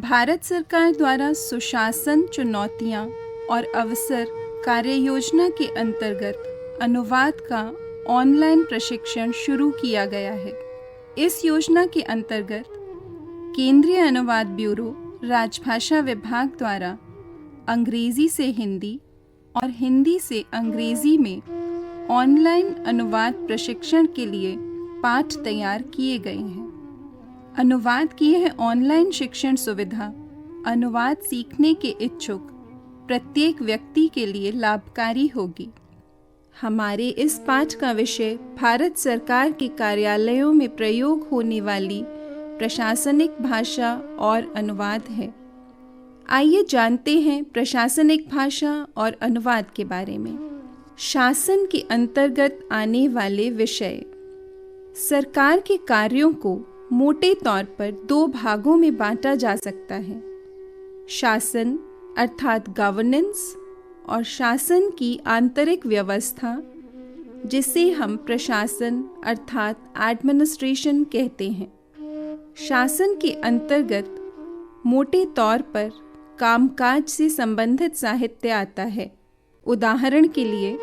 भारत सरकार द्वारा सुशासन चुनौतियाँ और अवसर कार्य योजना के अंतर्गत अनुवाद का ऑनलाइन प्रशिक्षण शुरू किया गया है। इस योजना के अंतर्गत केंद्रीय अनुवाद ब्यूरो राजभाषा विभाग द्वारा अंग्रेजी से हिंदी और हिंदी से अंग्रेजी में ऑनलाइन अनुवाद प्रशिक्षण के लिए पाठ तैयार किए गए हैं। अनुवाद की यह ऑनलाइन शिक्षण सुविधा अनुवाद सीखने के इच्छुक प्रत्येक व्यक्ति के लिए लाभकारी होगी। हमारे इस पाठ का विषय भारत सरकार के कार्यालयों में प्रयोग होने वाली प्रशासनिक भाषा और अनुवाद है। आइए जानते हैं प्रशासनिक भाषा और अनुवाद के बारे में। शासन के अंतर्गत आने वाले विषय। सरकार के कार्यों को मोटे तौर पर दो भागों में बांटा जा सकता है, शासन अर्थात गवर्नेंस और शासन की आंतरिक व्यवस्था जिसे हम प्रशासन अर्थात एडमिनिस्ट्रेशन कहते हैं। शासन के अंतर्गत मोटे तौर पर कामकाज से संबंधित साहित्य आता है। उदाहरण के लिए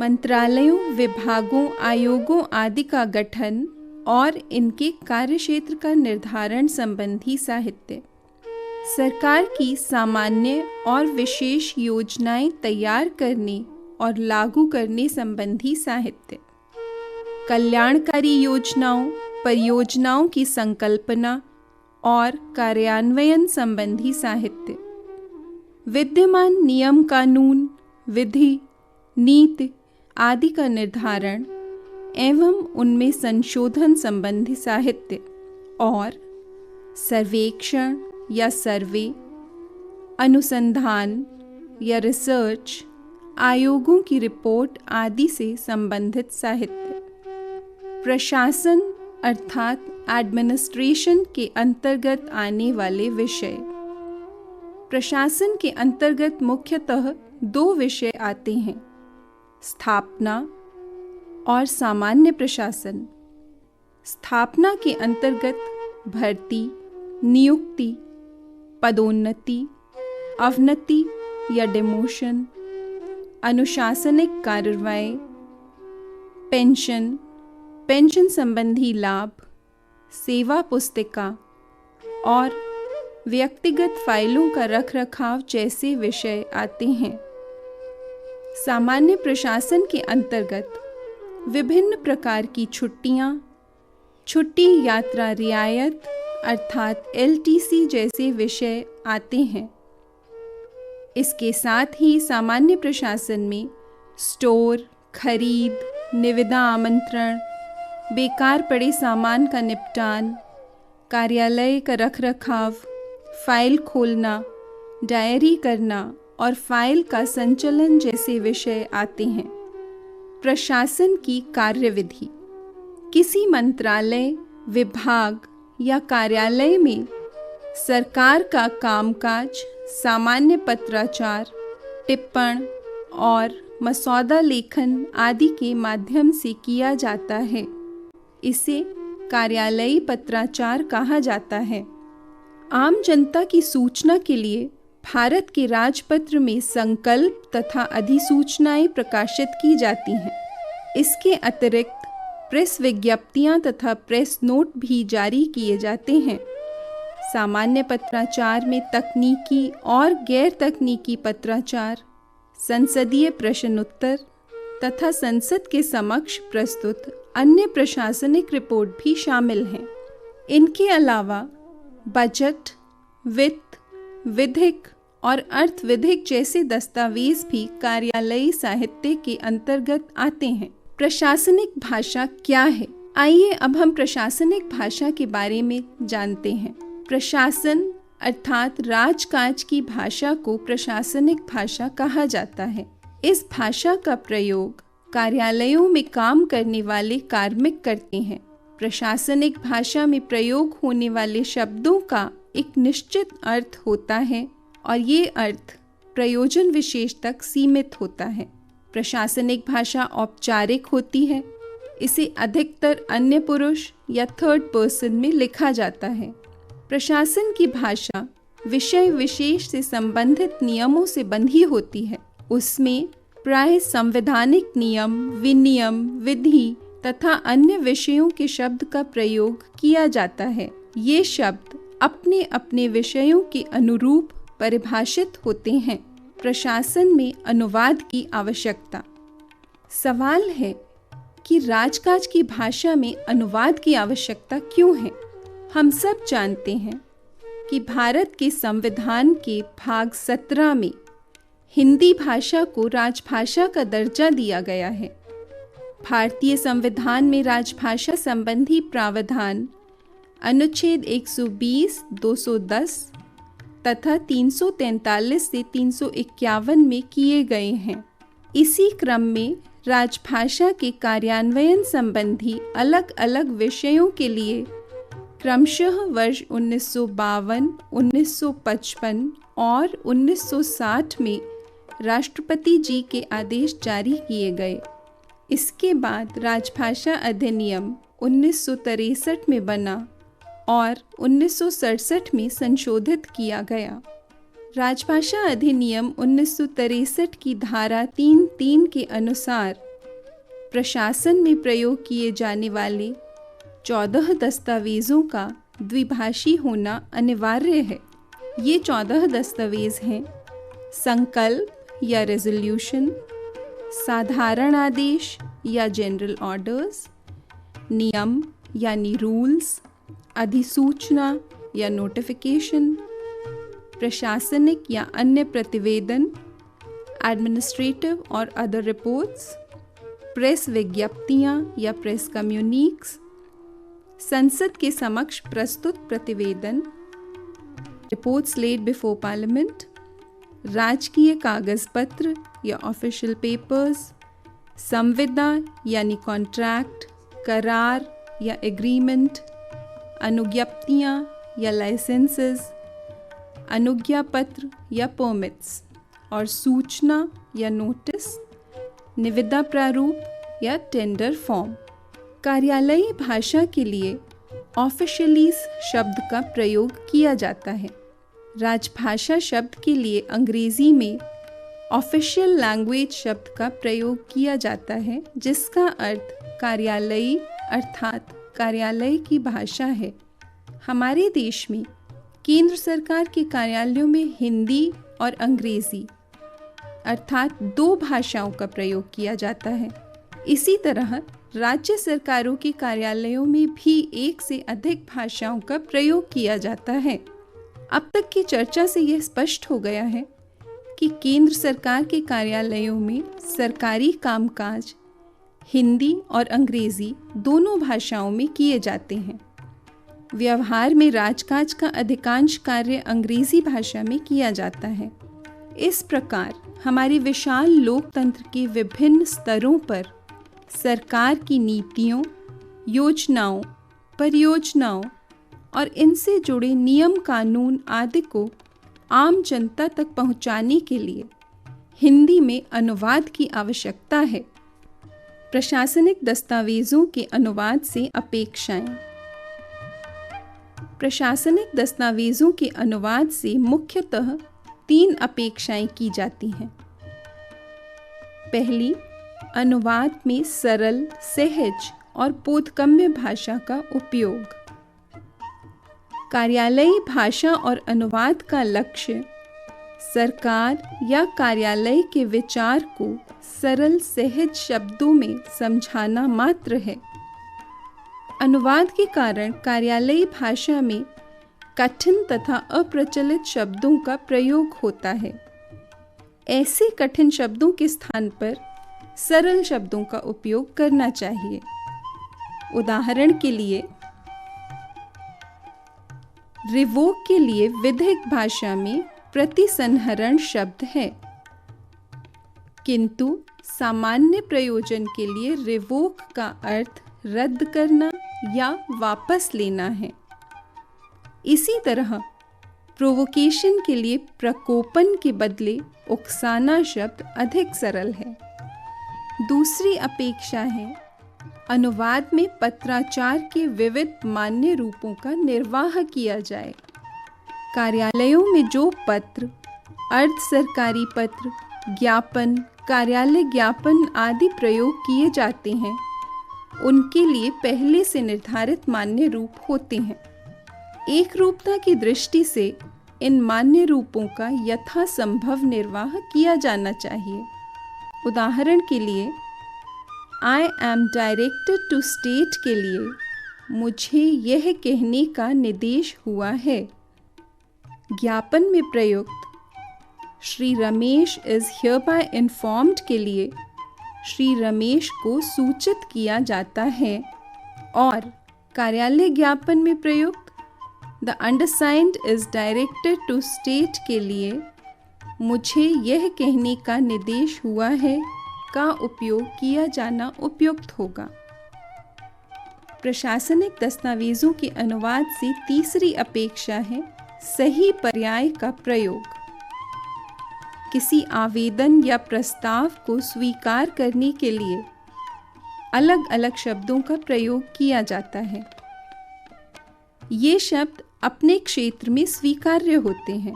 मंत्रालयों, विभागों, आयोगों आदि का गठन और इनके कार्यक्षेत्र का निर्धारण संबंधी साहित्य। सरकार की सामान्य और विशेष योजनाएं तैयार करने और लागू करने संबंधी साहित्य। कल्याणकारी योजनाओं, परियोजनाओं की संकल्पना और कार्यान्वयन संबंधी साहित्य। विद्यमान नियम, कानून, विधि, नीति आदि का निर्धारण एवं उनमें संशोधन संबंधी साहित्य। और सर्वेक्षण या सर्वे, अनुसंधान या रिसर्च, आयोगों की रिपोर्ट आदि से संबंधित साहित्य। प्रशासन अर्थात एडमिनिस्ट्रेशन के अंतर्गत आने वाले विषय। प्रशासन के अंतर्गत मुख्यतः दो विषय आते हैं, स्थापना और सामान्य प्रशासन। स्थापना के अंतर्गत भर्ती, नियुक्ति, पदोन्नति, अवनति या डिमोशन, अनुशासनिक कार्रवाई, पेंशन, पेंशन संबंधी लाभ, सेवा पुस्तिका और व्यक्तिगत फाइलों का रखरखाव जैसे विषय आते हैं। सामान्य प्रशासन के अंतर्गत विभिन्न प्रकार की छुट्टियां, छुट्टी यात्रा रियायत अर्थात LTC जैसे विषय आते हैं। इसके साथ ही सामान्य प्रशासन में स्टोर, खरीद, निविदा आमंत्रण, बेकार पड़े सामान का निपटान, कार्यालय का रखरखाव, फाइल खोलना, डायरी करना और फाइल का संचालन जैसे विषय आते हैं। प्रशासन की कार्यविधि। किसी मंत्रालय, विभाग या कार्यालय में सरकार का कामकाज सामान्य पत्राचार, टिप्पण और मसौदा लेखन आदि के माध्यम से किया जाता है। इसे कार्यालयी पत्राचार कहा जाता है। आम जनता की सूचना के लिए भारत के राजपत्र में संकल्प तथा अधिसूचनाएं प्रकाशित की जाती हैं। इसके अतिरिक्त प्रेस विज्ञप्तियां तथा प्रेस नोट भी जारी किए जाते हैं। सामान्य पत्राचार में तकनीकी और गैर तकनीकी पत्राचार, संसदीय प्रश्न उत्तर तथा संसद के समक्ष प्रस्तुत अन्य प्रशासनिक रिपोर्ट भी शामिल हैं। इनके अलावा बजट, वित्त, विधिक और अर्थविधिक जैसे दस्तावेज भी कार्यालयी साहित्य के अंतर्गत आते हैं। प्रशासनिक भाषा क्या है? आइए अब हम प्रशासनिक भाषा के बारे में जानते हैं। प्रशासन अर्थात राजकाज की भाषा को प्रशासनिक भाषा कहा जाता है। इस भाषा का प्रयोग कार्यालयों में काम करने वाले कार्मिक करते हैं। प्रशासनिक भाषा में प्रयोग होने वाले शब्दों का एक निश्चित अर्थ होता है और ये अर्थ प्रयोजन विशेष तक सीमित होता है। प्रशासनिक भाषा औपचारिक होती है। इसे अधिकतर अन्य पुरुष या थर्ड पर्सन में लिखा जाता है। प्रशासन की भाषा विषय विशेष से संबंधित नियमों से बंधी होती है। उसमें प्राय संवैधानिक नियम, विनियम, विधि तथा अन्य विषयों के शब्द का प्रयोग किया जाता है। ये शब्द अपने अपने विषयों के अनुरूप परिभाषित होते हैं। प्रशासन में अनुवाद की आवश्यकता। सवाल है कि राजकाज की भाषा में अनुवाद की आवश्यकता क्यों है? हम सब जानते हैं कि भारत के संविधान के भाग 17 में हिंदी भाषा को राजभाषा का दर्जा दिया गया है। भारतीय संविधान में राजभाषा संबंधी प्रावधान अनुच्छेद 120, 210 तथा 343 से 351 में किए गए हैं। इसी क्रम में राजभाषा के कार्यान्वयन संबंधी अलग अलग विषयों के लिए क्रमशः वर्ष 1952, 1955 और 1960 में राष्ट्रपति जी के आदेश जारी किए गए। इसके बाद राजभाषा अधिनियम 1963 में बना और 1967 में संशोधित किया गया। राजभाषा अधिनियम 1963 की धारा 3(3) के अनुसार प्रशासन में प्रयोग किए जाने वाले 14 दस्तावेज़ों का द्विभाषी होना अनिवार्य है। ये 14 दस्तावेज़ हैं: संकल्प या रेजोल्यूशन, साधारण आदेश या जनरल ऑर्डर्स, नियम यानी रूल्स, अधिसूचना या नोटिफिकेशन, प्रशासनिक या अन्य प्रतिवेदन, एडमिनिस्ट्रेटिव और अदर रिपोर्ट्स, प्रेस विज्ञप्तियाँ या प्रेस कम्युनिक्स, संसद के समक्ष प्रस्तुत प्रतिवेदन, रिपोर्ट्स लेड बिफोर पार्लियामेंट, राजकीय कागज पत्र या ऑफिशियल पेपर्स, संविदा यानी कॉन्ट्रैक्ट, करार या एग्रीमेंट, अनुज्ञप्तियाँ या लाइसेंसेस, अनुज्ञा पत्र या परमिट्स और सूचना या नोटिस, निविदा प्रारूप या टेंडर फॉर्म। कार्यालयीय भाषा के लिए ऑफिशियलीज शब्द का प्रयोग किया जाता है। राजभाषा शब्द के लिए अंग्रेजी में ऑफिशियल लैंग्वेज शब्द का प्रयोग किया जाता है, जिसका अर्थ कार्यालयी अर्थात कार्यालय की भाषा है। हमारे देश में केंद्र सरकार के कार्यालयों में हिंदी और अंग्रेजी अर्थात 2 भाषाओं का प्रयोग किया जाता है। इसी तरह राज्य सरकारों के कार्यालयों में भी 1 से अधिक भाषाओं का प्रयोग किया जाता है। अब तक की चर्चा से यह स्पष्ट हो गया है कि केंद्र सरकार के कार्यालयों में सरकारी कामकाज हिंदी और अंग्रेजी दोनों भाषाओं में किए जाते हैं। व्यवहार में राजकाज का अधिकांश कार्य अंग्रेजी भाषा में किया जाता है। इस प्रकार हमारे विशाल लोकतंत्र के विभिन्न स्तरों पर सरकार की नीतियों, योजनाओं, परियोजनाओं और इनसे जुड़े नियम कानून आदि को आम जनता तक पहुंचाने के लिए हिंदी में अनुवाद की आवश्यकता है। प्रशासनिक दस्तावेज़ों के अनुवाद से अपेक्षाएं। प्रशासनिक दस्तावेज़ों के अनुवाद से मुख्यतः 3 अपेक्षाएं की जाती हैं। पहली, अनुवाद में सरल, सहज और बोधगम्य भाषा का उपयोग। कार्यालयीय भाषा और अनुवाद का लक्ष्य सरकार या कार्यालय के विचार को सरल, सहज शब्दों में समझाना मात्र है। अनुवाद के कारण कार्यालयीय भाषा में कठिन तथा अप्रचलित शब्दों का प्रयोग होता है। ऐसे कठिन शब्दों के स्थान पर सरल शब्दों का उपयोग करना चाहिए। उदाहरण के लिए, रिवोक के लिए विधिक भाषा में प्रतिसंहरण शब्द है, किंतु सामान्य प्रयोजन के लिए रिवोक का अर्थ रद्द करना या वापस लेना है। इसी तरह प्रोवोकेशन के लिए प्रकोपन के बदले उकसाना शब्द अधिक सरल है। दूसरी अपेक्षा है, अनुवाद में पत्राचार के विविध मान्य रूपों का निर्वाह किया जाए। कार्यालयों में जो पत्र, अर्ध सरकारी पत्र, ज्ञापन, कार्यालय ज्ञापन आदि प्रयोग किए जाते हैं, उनके लिए पहले से निर्धारित मान्य रूप होते हैं। एक रूपता की दृष्टि से इन मान्य रूपों का यथासंभव निर्वाह किया जाना चाहिए। उदाहरण के लिए, I am directed to state के लिए मुझे यह कहने का निर्देश हुआ है। ज्ञापन में प्रयुक्त श्री रमेश इज हियरबाय इन्फॉर्म्ड के लिए श्री रमेश को सूचित किया जाता है, और कार्यालय ज्ञापन में प्रयुक्त the undersigned is directed to state के लिए मुझे यह कहने का निर्देश हुआ है का उपयोग किया जाना उपयुक्त होगा। प्रशासनिक दस्तावेजों के अनुवाद से तीसरी अपेक्षा है सही पर्याय का प्रयोग। किसी आवेदन या प्रस्ताव को स्वीकार करने के लिए अलग अलग शब्दों का प्रयोग किया जाता है। ये शब्द अपने क्षेत्र में स्वीकार्य होते हैं।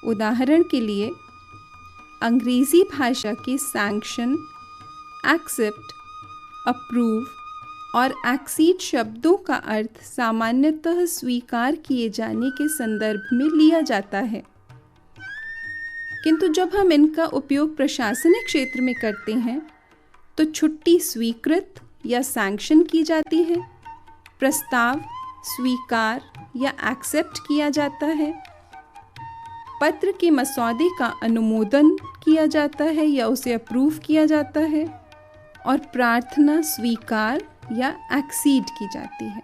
उदाहरण के लिए, अंग्रेजी भाषा के सैंक्शन, एक्सेप्ट, अप्रूव और एक्सीड शब्दों का अर्थ सामान्यतः स्वीकार किए जाने के संदर्भ में लिया जाता है, किंतु जब हम इनका उपयोग प्रशासनिक क्षेत्र में करते हैं तो छुट्टी स्वीकृत या सैंक्शन की जाती है, प्रस्ताव स्वीकार या एक्सेप्ट किया जाता है, पत्र के मसौदे का अनुमोदन किया जाता है या उसे अप्रूव किया जाता है, और प्रार्थना स्वीकार या एक्सीड की जाती है।